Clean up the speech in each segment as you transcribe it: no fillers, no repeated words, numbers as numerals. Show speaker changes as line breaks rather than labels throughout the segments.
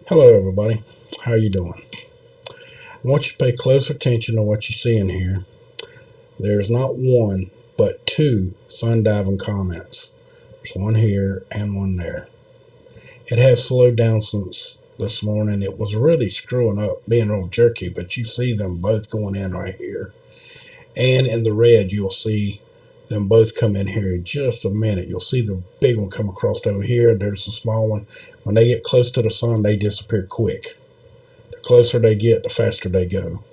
Hello everybody, how you doing? I want you to pay close attention to what you see in here. There's not one, but two sun diving comets. There's one here and one there. It has slowed down since this morning. It was really screwing up, being real jerky, but you see them both going in right here. And in the red, you'll see them both come in here in just a minute. You'll see the big one come across over here. There's the small one. When they get close to the sun, they disappear quick. The closer they get, the faster they go.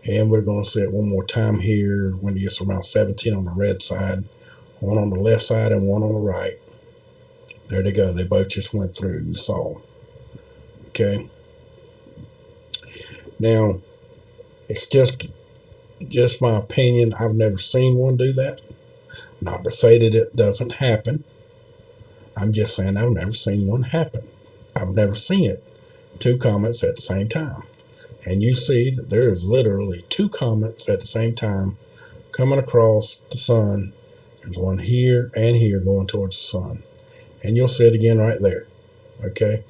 And we're going to see it one more time here when it gets around 17 on the red side, one on the left side and one on the right. There they go. They both just went through. You saw them. Okay. Now, it's just my opinion. I've never seen one do that. Not to say that it doesn't happen. I'm just saying I've never seen one happen. I've never seen it. Two comets at the same time. And you see that there is literally two comets at the same time coming across the sun. There's one here and here going towards the sun. And you'll see it again right there. Okay?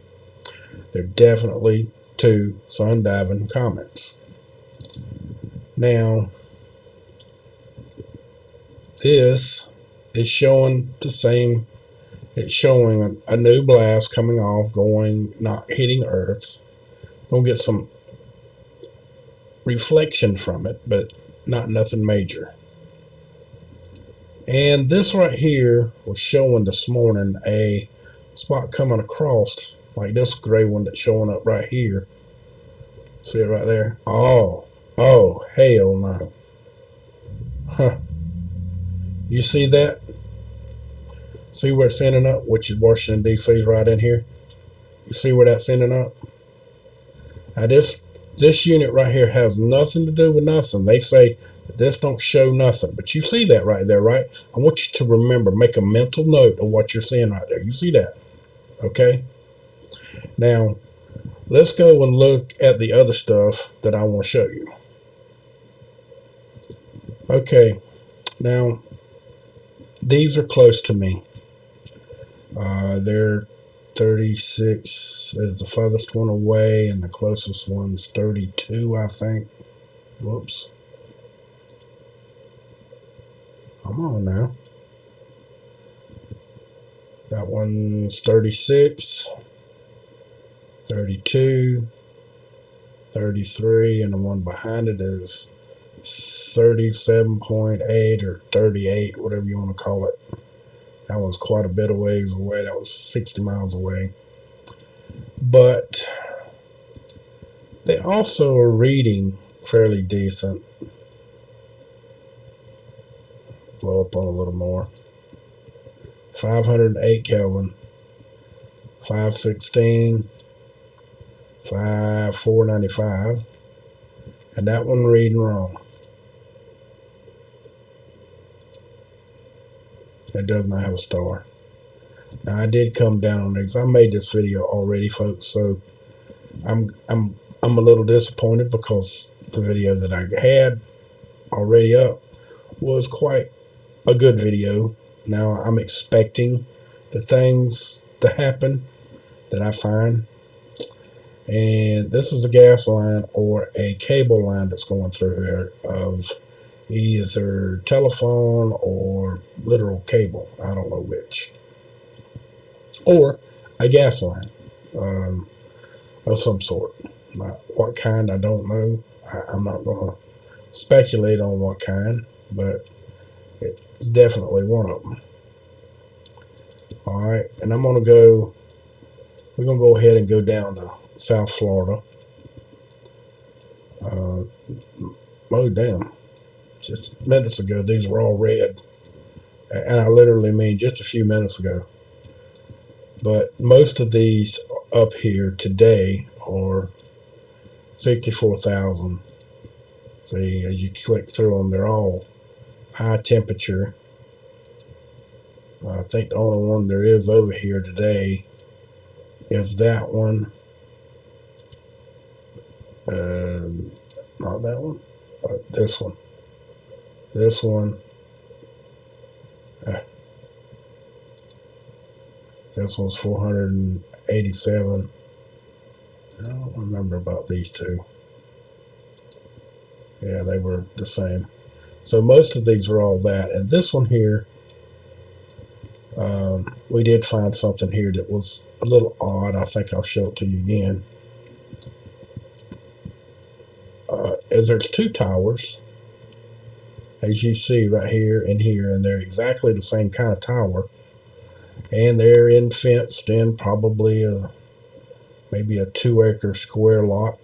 They're definitely two sun diving comets. Now, this is showing the same. It's showing a new blast coming off, going, not hitting Earth. We'll get some reflection from it, but not nothing major. And this right here was showing this morning a spot coming across, like this gray one that's showing up right here. See it right there? Oh, hell no. Huh. You see that? See where it's ending up, which is Washington, D.C. right in here? You see where that's ending up? Now this unit right here has nothing to do with nothing. They say that this don't show nothing, but you see that right there, right? I want you to remember, make a mental note of what you're seeing right there. You see that? Okay? Now, let's go and look at the other stuff that I want to show you. Okay, now, these are close to me. They're 36 is the furthest one away, and the closest one's 32, I think. Whoops. Come on now. That one's 36, 32, 33, and the one behind it is 37.8 or 38, whatever you want to call it. That one's quite a bit of ways away. That was 60 miles away. But they also are reading fairly decent. Blow up on a little more. 508 Kelvin, 516, 495, and that one reading wrong. It does not have a star. Now I did come down on these. I made this video already, folks, so I'm a little disappointed because the video that I had already up was quite a good video. Now I'm expecting the things to happen that I find. And this is a gas line or a cable line that's going through here of either telephone or literal cable. I don't know which. Or a gas line of some sort. What kind, I don't know. I'm not going to speculate on what kind, but it's definitely one of them. Alright, and we're going to go ahead and go down to South Florida. Oh, damn. Just minutes ago, these were all red. And I literally mean just a few minutes ago. But most of these up here today are 64,000. See, as you click through them, they're all high temperature. I think the only one there is over here today is that one. Not that one. This one. This one. This one's 487. I don't remember about these two. Yeah, they were the same. So most of these are all that. And this one here, we did find something here that was a little odd. I think I'll show it to you again. As there's two towers, as you see right here and here, and they're exactly the same kind of tower. And they're in fenced in, probably maybe a 2-acre square lot.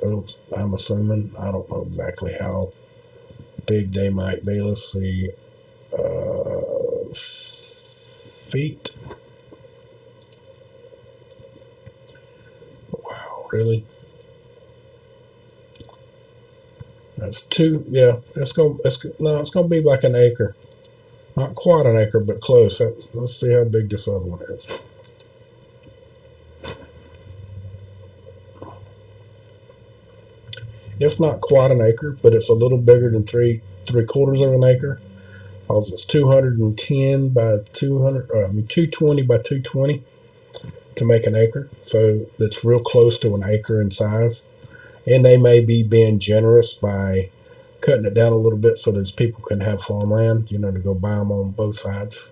I'm assuming. I don't know exactly how big they might be. Let's see. Feet. Wow, really? That's two. Yeah, it's gonna be like an acre. Not quite an acre, but close. Let's see how big this other one is. It's not quite an acre, but it's a little bigger than three-quarters of an acre. Because it's 210 by 200. 220 by 220 to make an acre. So that's real close to an acre in size. And they may be being generous by cutting it down a little bit so those people can have farmland, to go buy them on both sides.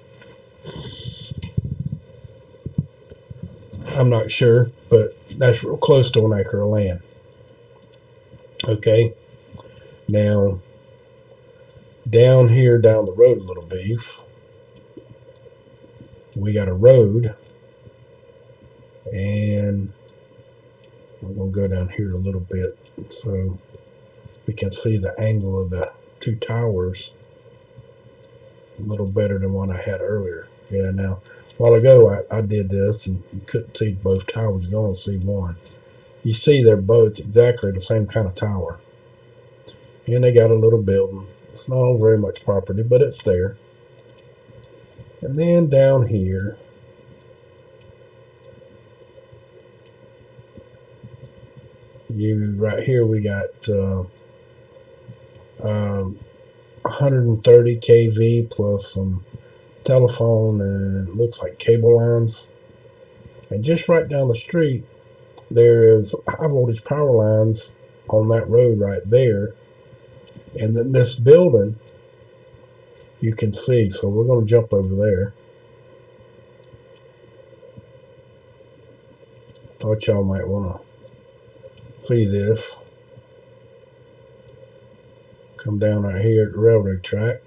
I'm not sure, but that's real close to an acre of land. Okay. Now, down here, down the road a little bit, we got a road, and we're going to go down here a little bit so we can see the angle of the two towers a little better than what I had earlier. Yeah, now, a while ago I did this, and you couldn't see both towers. You only see one. You see they're both exactly the same kind of tower. And they got a little building. It's not on very much property, but it's there. And then down here, right here we got 130 kV plus some telephone and it looks like cable lines. And just right down the street, there is high voltage power lines on that road right there. And then this building, you can see. So we're going to jump over there. Thought y'all might want to see this. Come down right here at the railroad track.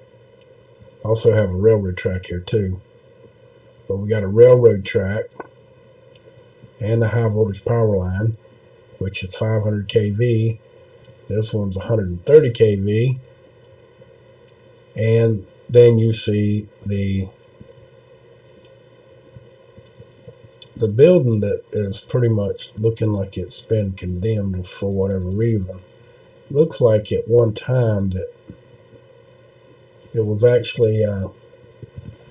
Also have a railroad track here too. So we got a railroad track and the high voltage power line, which is 500 kV. This one's 130 kV. And then you see the building that is pretty much looking like it's been condemned for whatever reason. Looks like at one time that it was actually a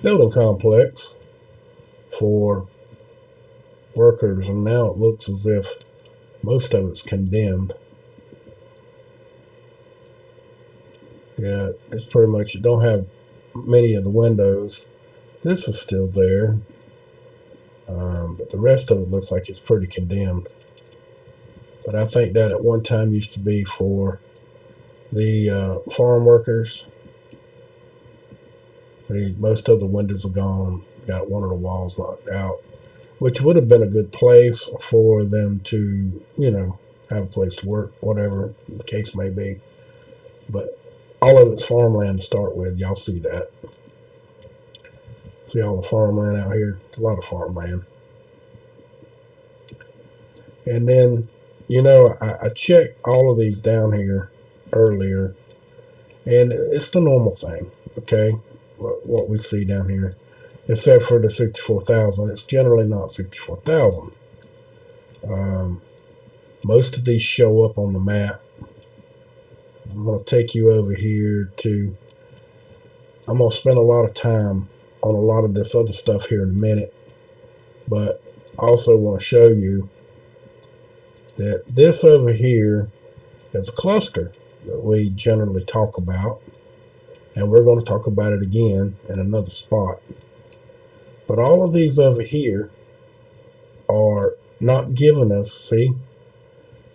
building complex for workers, and now it looks as if most of it's condemned. Yeah, it's pretty much, it don't have many of the windows. This is still there, but the rest of it looks like it's pretty condemned. But I think that at one time used to be for the farm workers. See, most of the windows are gone. Got one of the walls knocked out, which would have been a good place for them to, have a place to work, whatever the case may be. But all of it's farmland to start with. Y'all see that. See all the farmland out here? It's a lot of farmland. And then, I checked all of these down here earlier, and it's the normal thing, okay? What we see down here, except for the 64,000. It's generally not 64,000. Most of these show up on the map. I'm going to take you over here to, I'm going to spend a lot of time on a lot of this other stuff here in a minute, but I also want to show you that this over here is a cluster that we generally talk about, and we're going to talk about it again in another spot. But all of these over here are not giving us, see,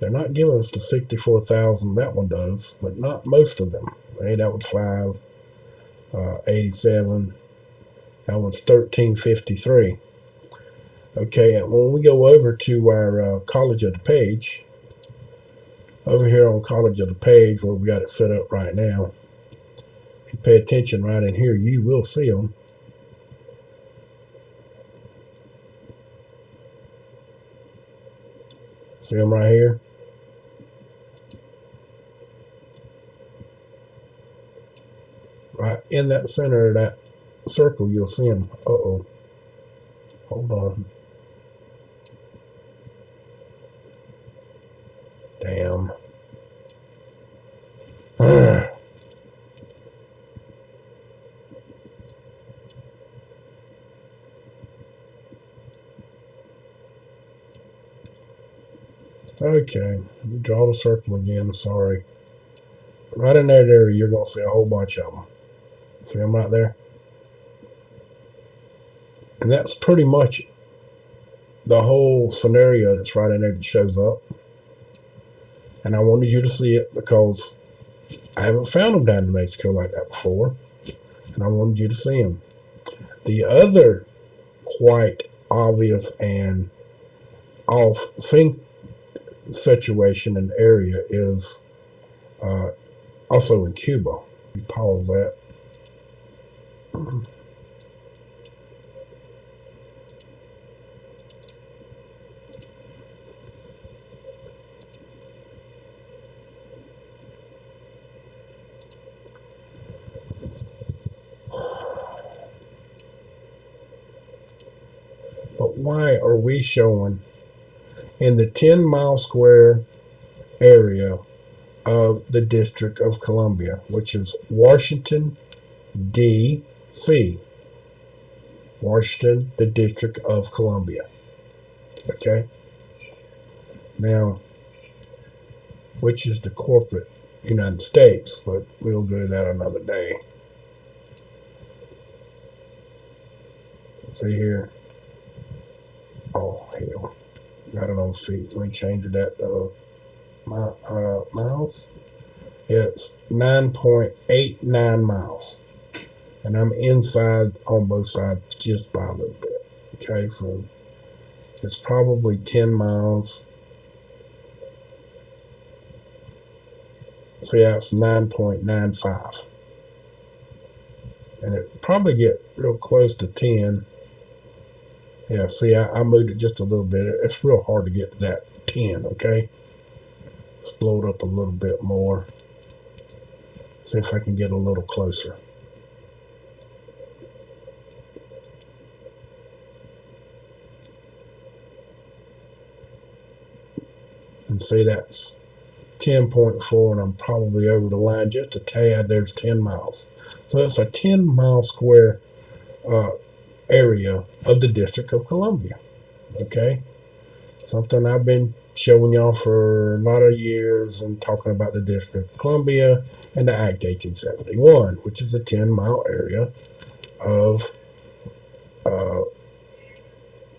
They're not giving us the 64,000 that one does, but not most of them. Hey, that one's 587. That one's 1353. Okay, and when we go over to our College of the Page, over here on College of the Page, where we got it set up right now, if you pay attention right in here, you will see them. See them right here? Right in that center of that circle, you'll see them. Uh-oh. Hold on. Damn. Okay, you draw the circle again. Sorry. Right in that area, you're going to see a whole bunch of them. See them right there? And that's pretty much the whole scenario that's right in there that shows up. And I wanted you to see it because I haven't found them down in New Mexico like that before. And I wanted you to see them. The other quite obvious and off sync situation and area is also in Cuba. You pause that. But why are we showing in the 10-mile square area of the District of Columbia, which is Washington, D.C. Washington, the District of Columbia. Okay? Now, which is the corporate United States, but we'll do that another day. See here. Oh, hell. Got it on feet. Let me change that miles. It's 9.89 miles. And I'm inside on both sides just by a little bit. Okay, so it's probably 10 miles. So yeah, it's 9.95. And it probably get real close to 10. Yeah, see, I moved it just a little bit. It's real hard to get to that 10, okay? Let's blow it up a little bit more. See if I can get a little closer. And see, that's 10.4, and I'm probably over the line just a tad. There's 10 miles. So it's a 10-mile square area of the District of Columbia. Okay? Something I've been showing y'all for a lot of years and talking about the District of Columbia and the Act 1871, which is a 10-mile area of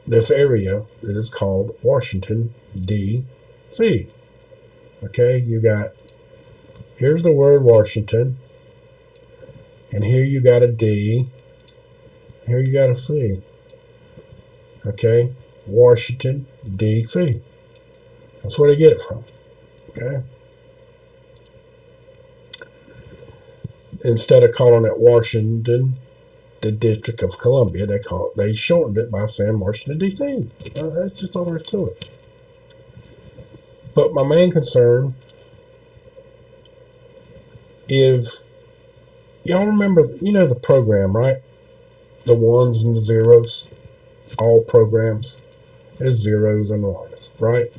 this area that is called Washington, D.C. Okay, you got, here's the word Washington, and here you got a D, here you got a C. Okay, Washington, D.C. That's where they get it from. Okay. Instead of calling it Washington, the District of Columbia, they shortened it by saying Washington, D.C. That's just all there is to it. But my main concern is, y'all remember, the program, right? The ones and the zeros. All programs is zeros and ones, right?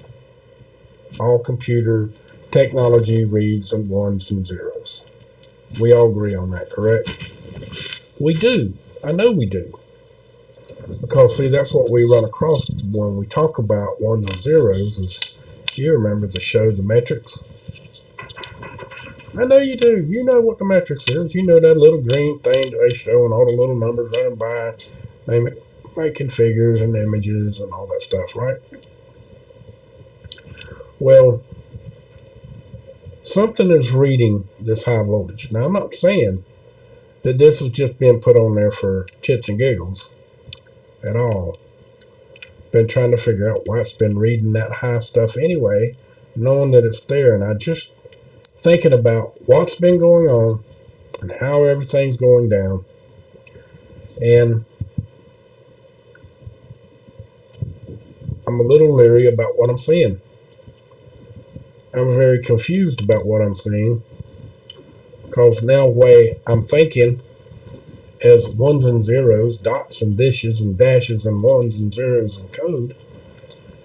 All computer technology reads in ones and zeros. We all agree on that, correct? We do. I know we do. Because, see, that's what we run across when we talk about ones and zeros is, you remember the show, The Metrics? I know you do. You know what the metrics is. You know that little green thing that they show and all the little numbers running by. They making figures and images and all that stuff, right? Well, something is reading this high voltage. Now, I'm not saying that this is just being put on there for chits and giggles at all. Been trying to figure out why it's been reading that high stuff anyway, knowing that it's there. And I just thinking about what's been going on and how everything's going down. And I'm a little leery about what I'm seeing. I'm very confused about what I'm seeing, because now way I'm thinking as ones and zeros, dots and dishes and dashes and ones and zeros and code,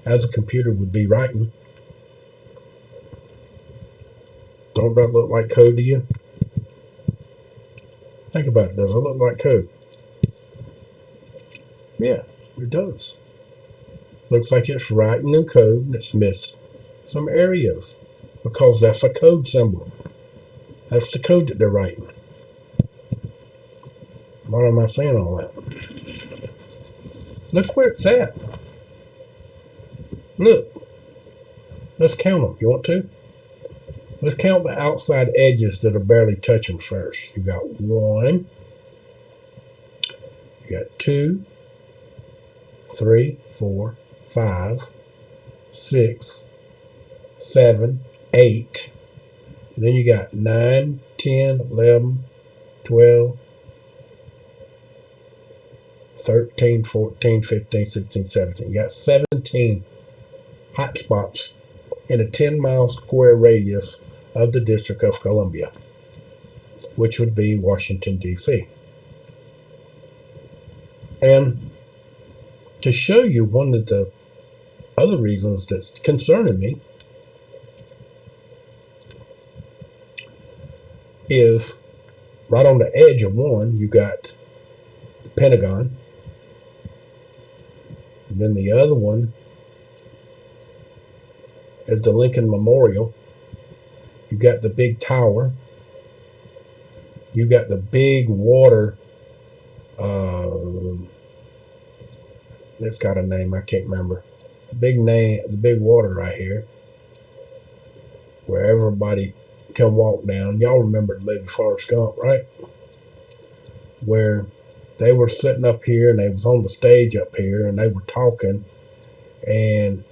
as a computer would be writing. Don't that look like code to you? Think about it. Does it look like code? Yeah, it does. Looks like it's writing in code and it's missed some areas, because that's a code symbol. That's the code that they're writing. Why am I saying all that? Look where it's at. Look. Let's count them. You want to? Let's count the outside edges that are barely touching first. You got 1, you got 2, 3, 4, 5, 6, 7, 8. And then you got 9, 10, 11, 12, 13, 14, 15, 16, 17. You got 17 hot spots in a 10-mile square radius of the District of Columbia, which would be Washington, D.C. And to show you one of the other reasons that's concerning me is right on the edge of one, you got the Pentagon. And then the other one is the Lincoln Memorial. You got the big tower. You got the big water. It's got a name. I can't remember. The big water right here, where everybody can walk down. Y'all remember the movie Forrest Gump, right? Where they were sitting up here and they was on the stage up here and they were talking, and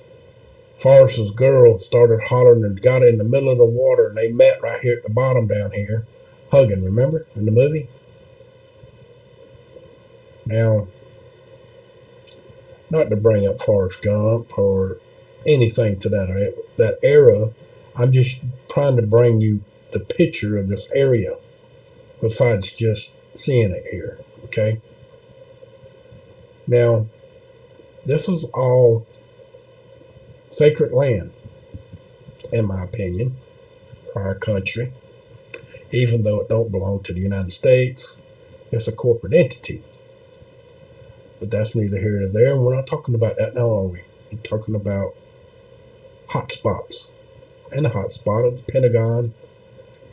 Forrest's girl started hollering and got in the middle of the water, and they met right here at the bottom down here, hugging, remember, in the movie? Now, not to bring up Forrest Gump or anything to that era, I'm just trying to bring you the picture of this area, besides just seeing it here, okay? Now, this is all sacred land, in my opinion, for our country. Even though it don't belong to the United States, it's a corporate entity. But that's neither here nor there, and we're not talking about that now, are we? We're talking about hotspots, and the hotspot of the Pentagon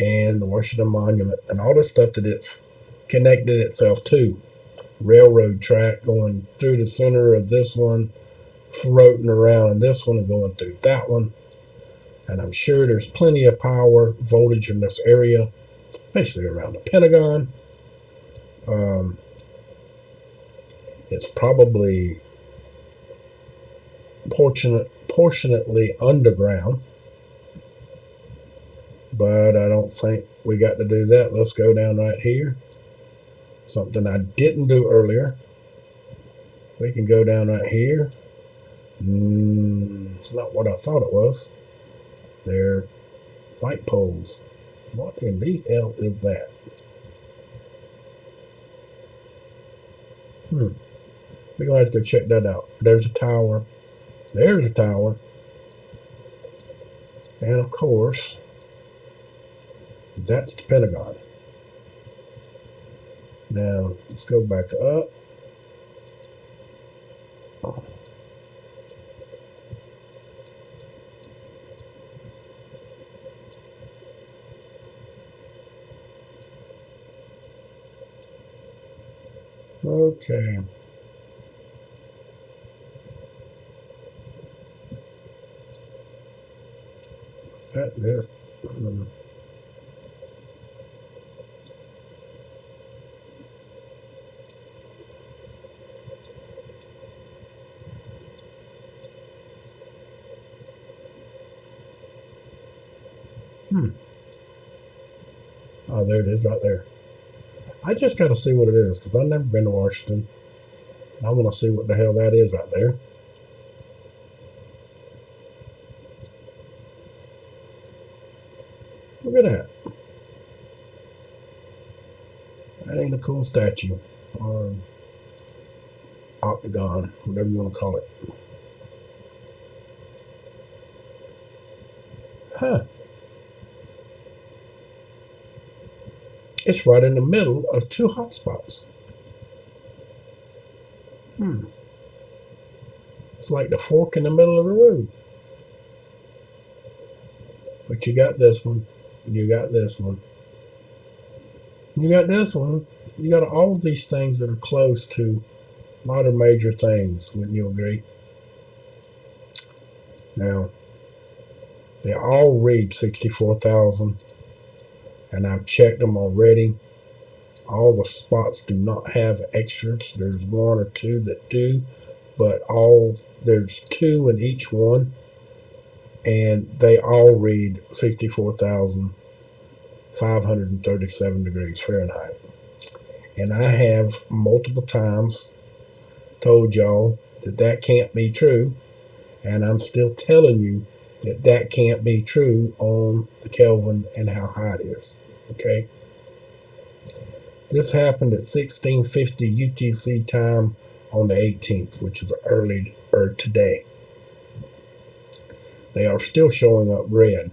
and the Washington Monument and all the stuff that it's connected itself to. Railroad track going through the center of this one, floating around in this one and going through that one. And I'm sure there's plenty of power voltage in this area, especially around the Pentagon. It's probably portionately underground, but I don't think we got to do that. Let's go down right here. Something I didn't do earlier. We can go down right here. It's not what I thought it was. They're light poles. What in the hell is that? We're going to have to go check that out. There's a tower. There's a tower. And of course, that's the Pentagon. Now, let's go back up. Okay. Is that this? Hmm. Oh, there it is right there. I just got to see what it is because I've never been to Washington. I want to see what the hell that is right there. Look at that. That ain't a cool statue or octagon, whatever you want to call it. Huh. It's right in the middle of two hotspots. Hmm. It's like the fork in the middle of the road. But you got this one. You got this one. You got this one. You got all of these things that are close to a lot of major things. Wouldn't you agree? Now, they all read 64,000, and I've checked them already. All the spots do not have extras. There's one or two that do, but there's two in each one, and they all read 64,537 degrees Fahrenheit. And I have multiple times told y'all that that can't be true, and I'm still telling you that that can't be true on the Kelvin and how high it is. Okay? This happened at 1650 UTC time on the 18th, which is early or today. They are still showing up red.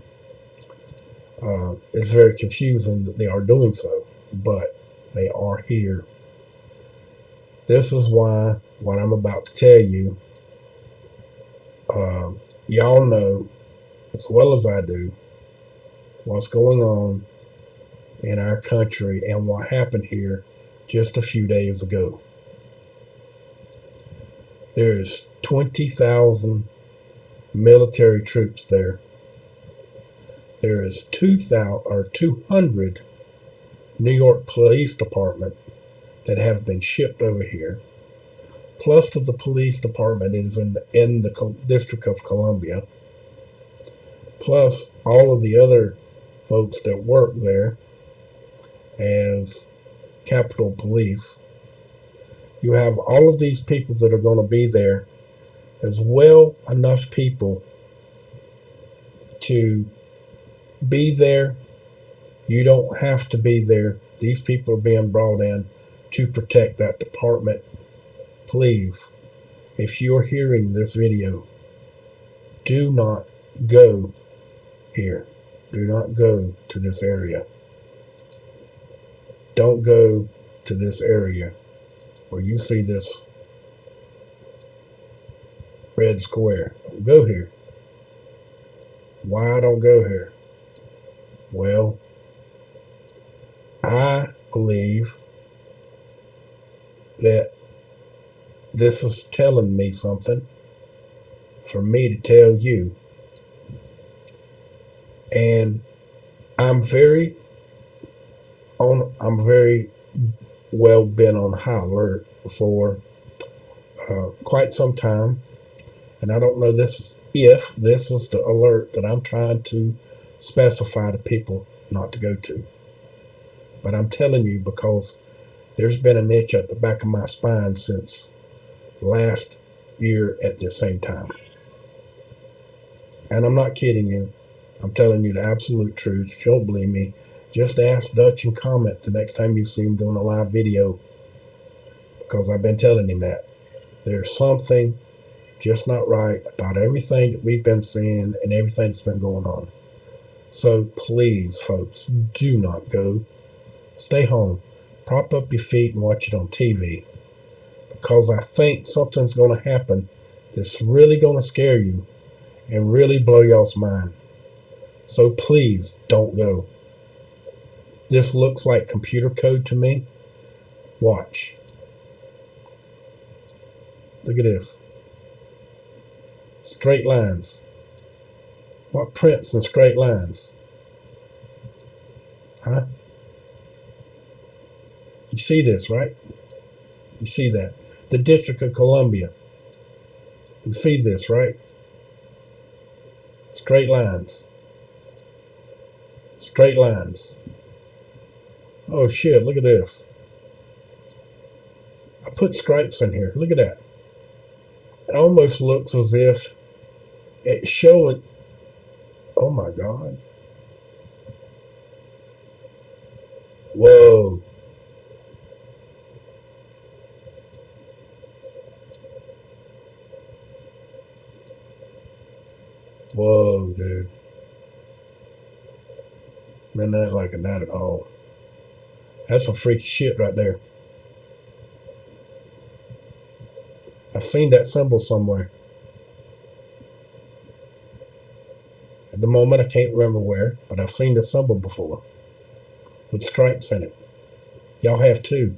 It's very confusing that they are doing so, but they are here. This is why what I'm about to tell you, y'all know as well as I do what's going on in our country and what happened here just a few days ago. There's 20,000 military troops there. There is 200 New York Police Department that have been shipped over here. Plus, the police department is in the District of Columbia. Plus, all of the other folks that work there as Capitol Police. You have all of these people that are going to be there, as well enough people to be there. You don't have to be there. These people are being brought in to protect that department. Please, if you're hearing this video, do not go here. Do not go to this area. Don't go to this area where you see this red square. Don't go here. Why don't go here? Well, I believe that this is telling me something for me to tell you. And I'm very well been on high alert for quite some time. And I don't know if this is the alert that I'm trying to specify to people not to go to. But I'm telling you because there's been an itch at the back of my spine since last year at the same time. And I'm not kidding you. I'm telling you the absolute truth. If you don't believe me, just ask Dutch and Comet the next time you see him doing a live video, because I've been telling him that. There's something just not right about everything that we've been seeing and everything that's been going on. So please, folks, do not go. Stay home. Prop up your feet and watch it on TV, because I think something's going to happen that's really going to scare you and really blow y'all's mind. So please don't go. This looks like computer code to me. Watch. Look at this. Straight lines. What prints in straight lines? Huh? You see this, right? You see that. The District of Columbia. You see this, right? Straight lines. Straight lines. Oh shit, look at this. I put stripes in here. Look at that. It almost looks as if it's showing. Oh my God. Whoa. Whoa, dude. Man, that ain't like that at all. That's some freaky shit right there. I've seen that symbol somewhere. At the moment, I can't remember where, but I've seen the symbol before with stripes in it. Y'all have too.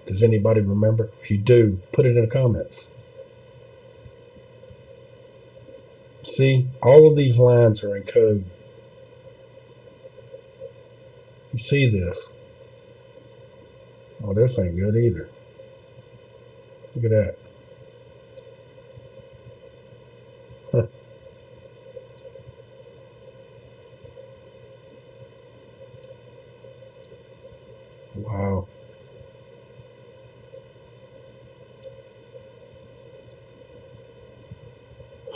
Does anybody remember? If you do, put it in the comments. See, all of these lines are in code. You see this? Oh, this ain't good either. Look at that. Huh. Wow.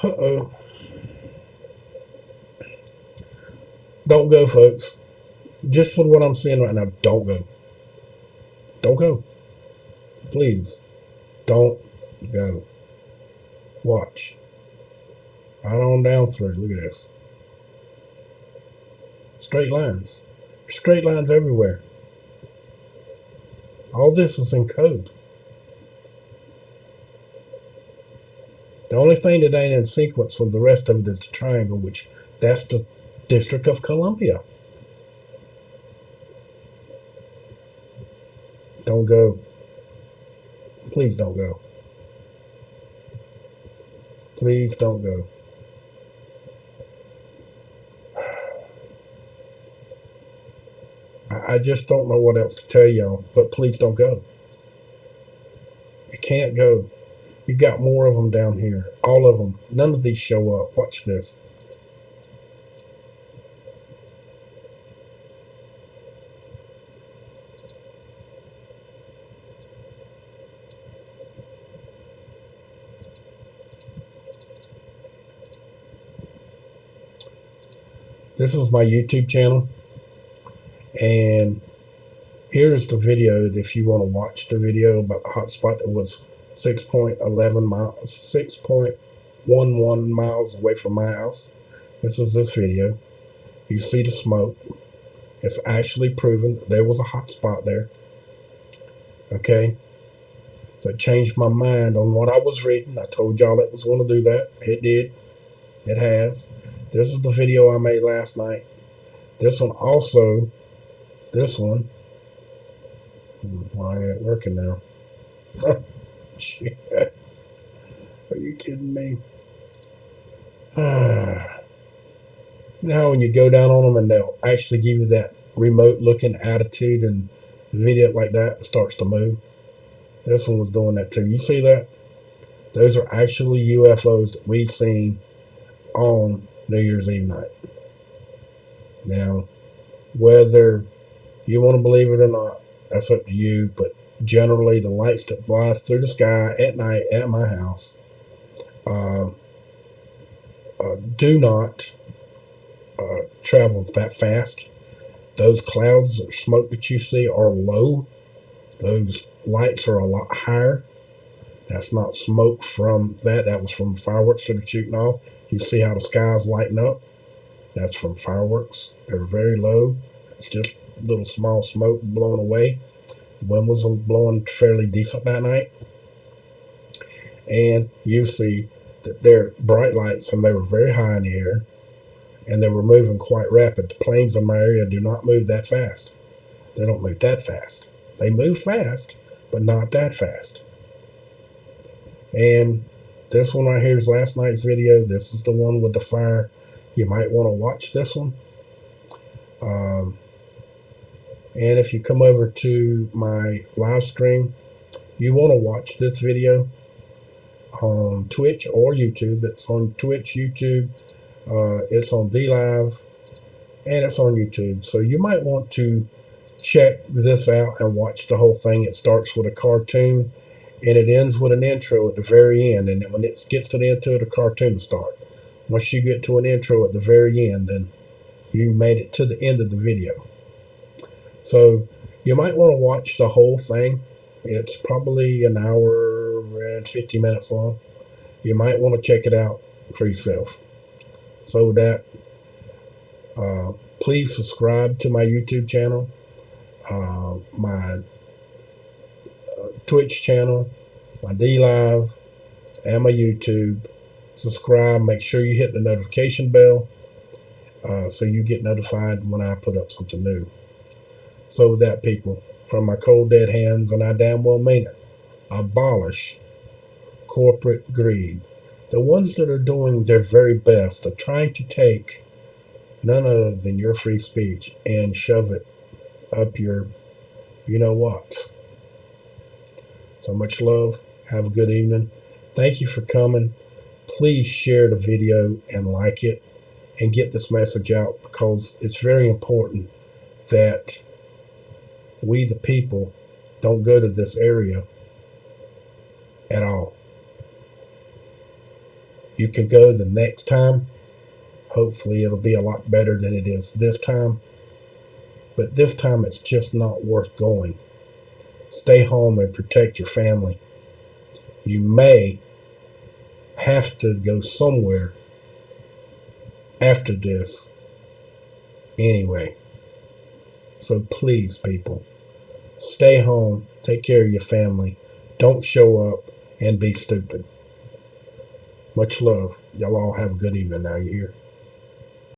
Uh-oh. Don't go, folks. Just for what I'm seeing right now, don't go. Don't go. Please. Don't go. Watch. Right on down through. Look at this. Straight lines. Straight lines everywhere. All this is in code. The only thing that ain't in sequence from the rest of it is the triangle, which that's the District of Columbia. Don't go. Please don't go. Please don't go. I just don't know what else to tell y'all, but please don't go. You can't go. You got more of them down here. All of them. None of these show up. Watch this. This is my YouTube channel, and here's the video if you want to watch the video about the hotspot that was 6.11 miles, 6.11 miles away from my house. This is this video. You see the smoke. It's actually proven that there was a hotspot there. Okay? So it changed my mind on what I was reading. I told y'all it was going to do that. It did. It has. This is the video I made last night. This one also, this one, why ain't it working now? Shit. Are you kidding me? You know how when you go down on them and they'll actually give you that remote looking attitude, and the video like that starts to move? This one was doing that too. You see that? Those are actually UFOs that we've seen on New Year's Eve night. Now, whether you want to believe it or not, that's up to you, but generally the lights that fly through the sky at night at my house do not travel that fast. Those clouds or smoke that you see are low. Those lights are a lot higher. That's not smoke from that. That was from fireworks that are shooting off. You see how the sky's lighting up? That's from fireworks. They're very low. It's just little small smoke blowing away. The wind was blowing fairly decent that night. And you see that they're bright lights, and they were very high in the air, and they were moving quite rapid. The planes in my area do not move that fast. They don't move that fast. They move fast, but not that fast. And this one right here is last night's video. This is the one with the fire. You might want to watch this one. And if you come over to my live stream, you want to watch this video on Twitch or YouTube. It's on Twitch, YouTube. It's on DLive. and it's on YouTube. So you might want to check this out and watch the whole thing. It starts with a cartoon and it ends with an intro at the very end. And when it gets to the end of the cartoon start, once you get to an intro at the very end, then you made it to the end of the video. So you might want to watch the whole thing. It's probably an hour and 50 minutes long. You might want to check it out for yourself. So with that, please subscribe to my YouTube channel, my Twitch channel, my D Live, and my YouTube. Subscribe. Make sure you hit the notification bell so you get notified when I put up something new. So with that, people, from my cold dead hands, and I damn well mean it, abolish corporate greed. The ones that are doing their very best are trying to take none other than your free speech and shove it up your you know what. So much love. Have a good evening. Thank you for coming. Please share the video and like it and get this message out, because it's very important that we, the people, don't go to this area at all. You can go the next time. Hopefully it'll be a lot better than it is this time. But this time it's just not worth going. Stay home and protect your family. You may have to go somewhere after this anyway. So please, people, stay home, take care of your family, don't show up and be stupid. Much love. Y'all all have a good evening now, you hear?